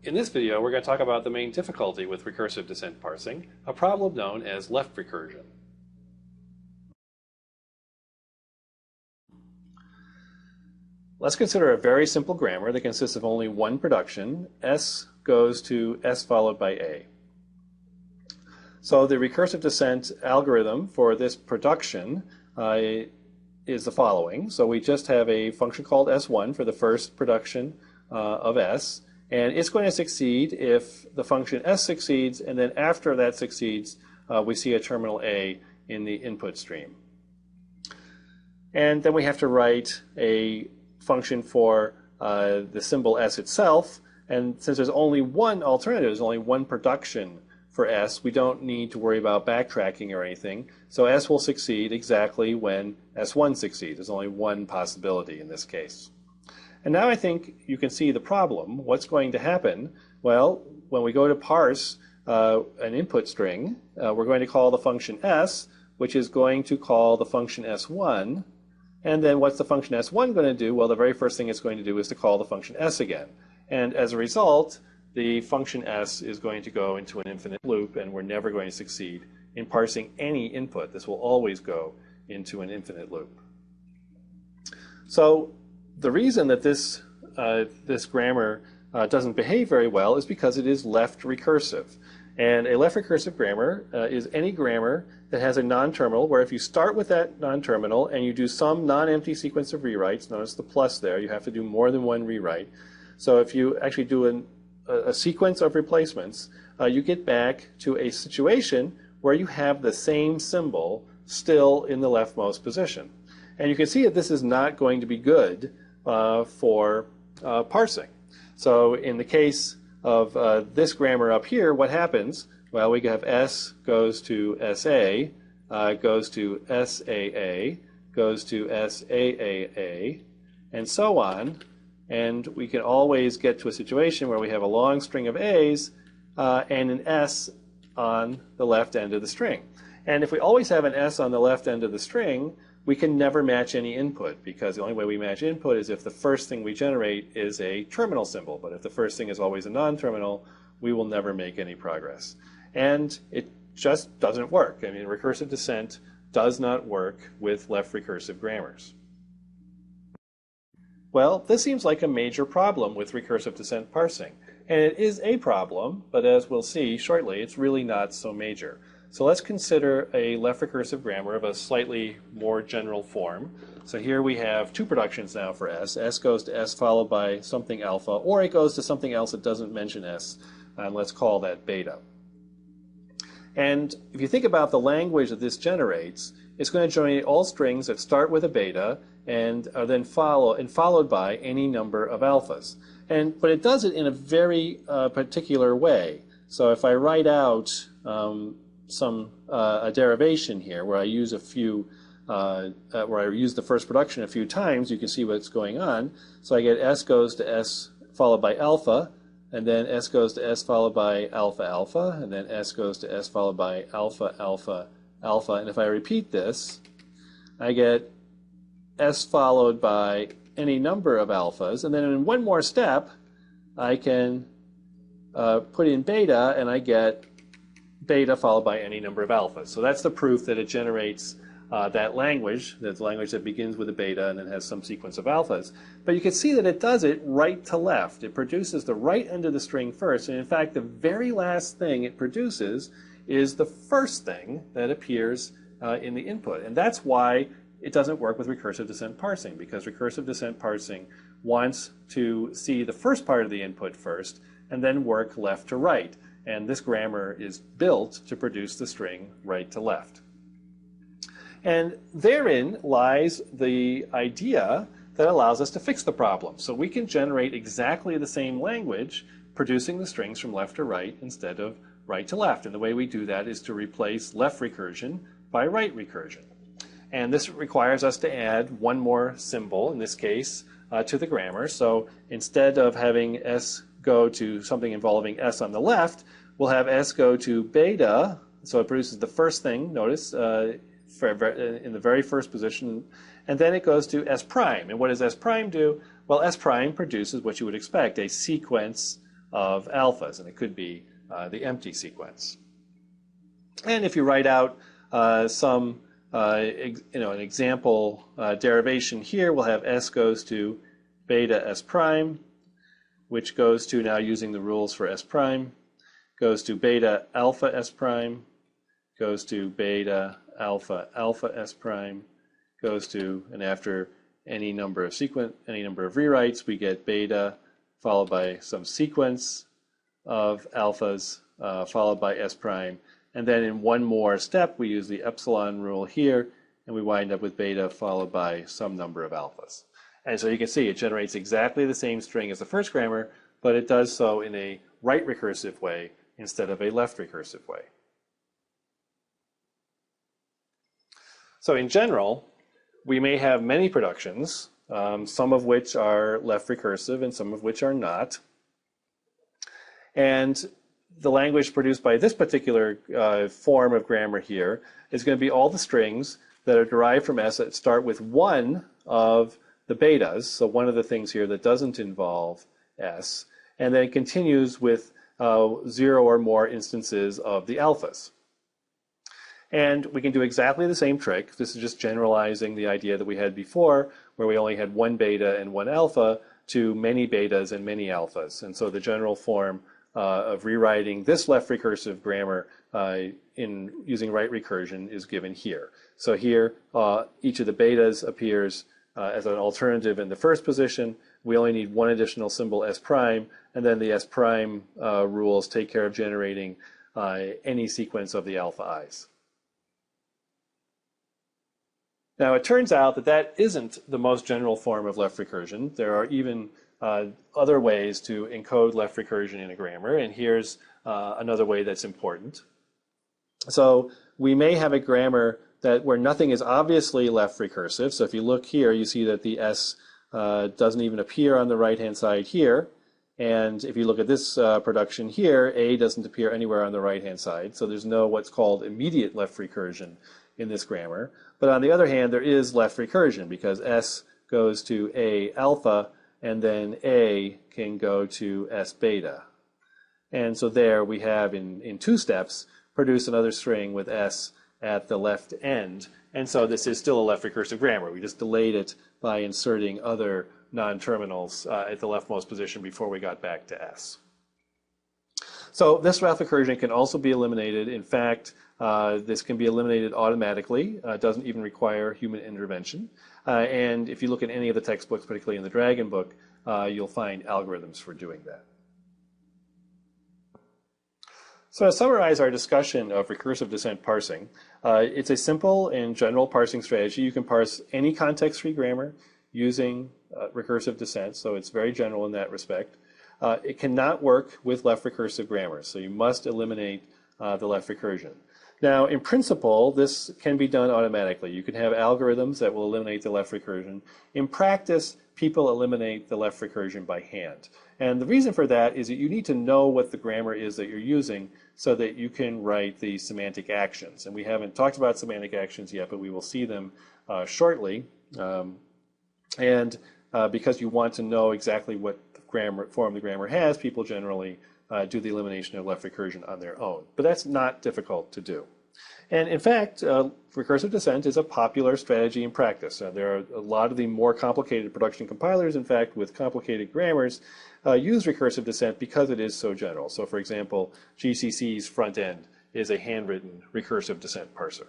In this video, we're going to talk about the main difficulty with recursive descent parsing, a problem known as left recursion. Let's consider a very simple grammar that consists of only one production. S goes to S followed by A. So the recursive descent algorithm for this production is the following. So we just have a function called S1 for the first production of S. And it's going to succeed if the function S succeeds, and then after that succeeds, we see a terminal A in the input stream. And then we have to write a function for the symbol S itself. And since there's only one alternative, there's only one production for S, we don't need to worry about backtracking or anything. So S will succeed exactly when S1 succeeds. There's only one possibility in this case. And now I think you can see the problem. What's going to happen? Well, when we go to parse an input string, we're going to call the function S, which is going to call the function S1. And then what's the function S1 going to do? Well, the very first thing it's going to do is to call the function S again. And as a result, the function S is going to go into an infinite loop, and we're never going to succeed in parsing any input. This will always go into an infinite loop. So the reason that this grammar doesn't behave very well is because it is left recursive. And a left recursive grammar is any grammar that has a non-terminal where if you start with that non-terminal and you do some non-empty sequence of rewrites, notice the plus there, you have to do more than one rewrite. So if you actually do a sequence of replacements, you get back to a situation where you have the same symbol still in the leftmost position. And you can see that this is not going to be good for parsing. So in the case of this grammar up here, what happens? Well, we have S goes to SA, goes to SAA, goes to SAAA, and so on. And we can always get to a situation where we have a long string of A's and an S on the left end of the string. And if we always have an S on the left end of the string, we can never match any input, because the only way we match input is if the first thing we generate is a terminal symbol. But if the first thing is always a non-terminal, we will never make any progress. And it just doesn't work. I mean, recursive descent does not work with left recursive grammars. Well, this seems like a major problem with recursive descent parsing. And it is a problem, but as we'll see shortly, it's really not so major. So let's consider a left recursive grammar of a slightly more general form. So here we have two productions now for S. S goes to S followed by something alpha, or it goes to something else that doesn't mention S, and let's call that beta. And if you think about the language that this generates, it's going to generate all strings that start with a beta and are then followed by any number of alphas. But it does it in a very particular way. So if I write out a derivation here where I use a few, where I use the first production a few times, you can see what's going on. So I get S goes to S followed by alpha, and then S goes to S followed by alpha alpha, and then S goes to S followed by alpha alpha alpha. And if I repeat this, I get S followed by any number of alphas, and then in one more step, I can put in beta, and I get beta followed by any number of alphas. So that's the proof that it generates that language. That's the language that begins with a beta and then has some sequence of alphas. But you can see that it does it right to left. It produces the right end of the string first, and in fact, the very last thing it produces is the first thing that appears in the input. And that's why it doesn't work with recursive descent parsing, because recursive descent parsing wants to see the first part of the input first and then work left to right. And this grammar is built to produce the string right to left. And therein lies the idea that allows us to fix the problem. So we can generate exactly the same language producing the strings from left to right instead of right to left. And the way we do that is to replace left recursion by right recursion. And this requires us to add one more symbol, in this case, to the grammar. So instead of having S go to something involving S on the left, we'll have S go to beta. So it produces the first thing, notice, in the very first position. And then it goes to S prime. And what does S prime do? Well, S prime produces what you would expect, a sequence of alphas, and it could be the empty sequence. And if you write out an example derivation here, we'll have S goes to beta S prime, which goes to, now using the rules for S prime, goes to beta alpha S prime, goes to beta alpha alpha S prime, goes to, and after any number of rewrites, we get beta followed by some sequence of alphas followed by S prime. And then in one more step, we use the epsilon rule here, and we wind up with beta followed by some number of alphas. And so you can see it generates exactly the same string as the first grammar, but it does so in a right recursive way instead of a left recursive way. So in general, we may have many productions, some of which are left recursive and some of which are not. And the language produced by this particular form of grammar here is going to be all the strings that are derived from S that start with one of the betas, so one of the things here that doesn't involve S, and then it continues with 0 or more instances of the alphas. And we can do exactly the same trick. This is just generalizing the idea that we had before, where we only had one beta and one alpha, to many betas and many alphas. And so the general form of rewriting this left recursive grammar in using right recursion is given here. So here, each of the betas appears as an alternative in the first position. We only need one additional symbol S prime, and then the S prime rules take care of generating any sequence of the alpha i's. Now, it turns out that that isn't the most general form of left recursion. There are even other ways to encode left recursion in a grammar, and here's another way that's important. So we may have a grammar where nothing is obviously left recursive. So if you look here, you see that the S doesn't even appear on the right-hand side here. And if you look at this production here, A doesn't appear anywhere on the right-hand side. So there's no what's called immediate left recursion in this grammar. But on the other hand, there is left recursion because S goes to A alpha, and then A can go to S beta. And so there we have, in two steps, produce another string with S at the left end. And so this is still a left recursive grammar. We just delayed it by inserting other non-terminals at the leftmost position before we got back to S. So this left recursion can also be eliminated. In fact, this can be eliminated automatically. It doesn't even require human intervention. And if you look at any of the textbooks, particularly in the Dragon book, you'll find algorithms for doing that. So to summarize our discussion of recursive descent parsing, it's a simple and general parsing strategy. You can parse any context-free grammar using recursive descent, so it's very general in that respect. It cannot work with left recursive grammar, so you must eliminate the left recursion. Now, in principle, this can be done automatically. You can have algorithms that will eliminate the left recursion. In practice, people eliminate the left recursion by hand. And the reason for that is that you need to know what the grammar is that you're using so that you can write the semantic actions. And we haven't talked about semantic actions yet, but we will see them shortly. Because you want to know exactly what form the grammar has, people generally do the elimination of left recursion on their own. But that's not difficult to do. And in fact, recursive descent is a popular strategy in practice. There are a lot of the more complicated production compilers, in fact, with complicated grammars, use recursive descent because it is so general. So for example, GCC's front end is a handwritten recursive descent parser.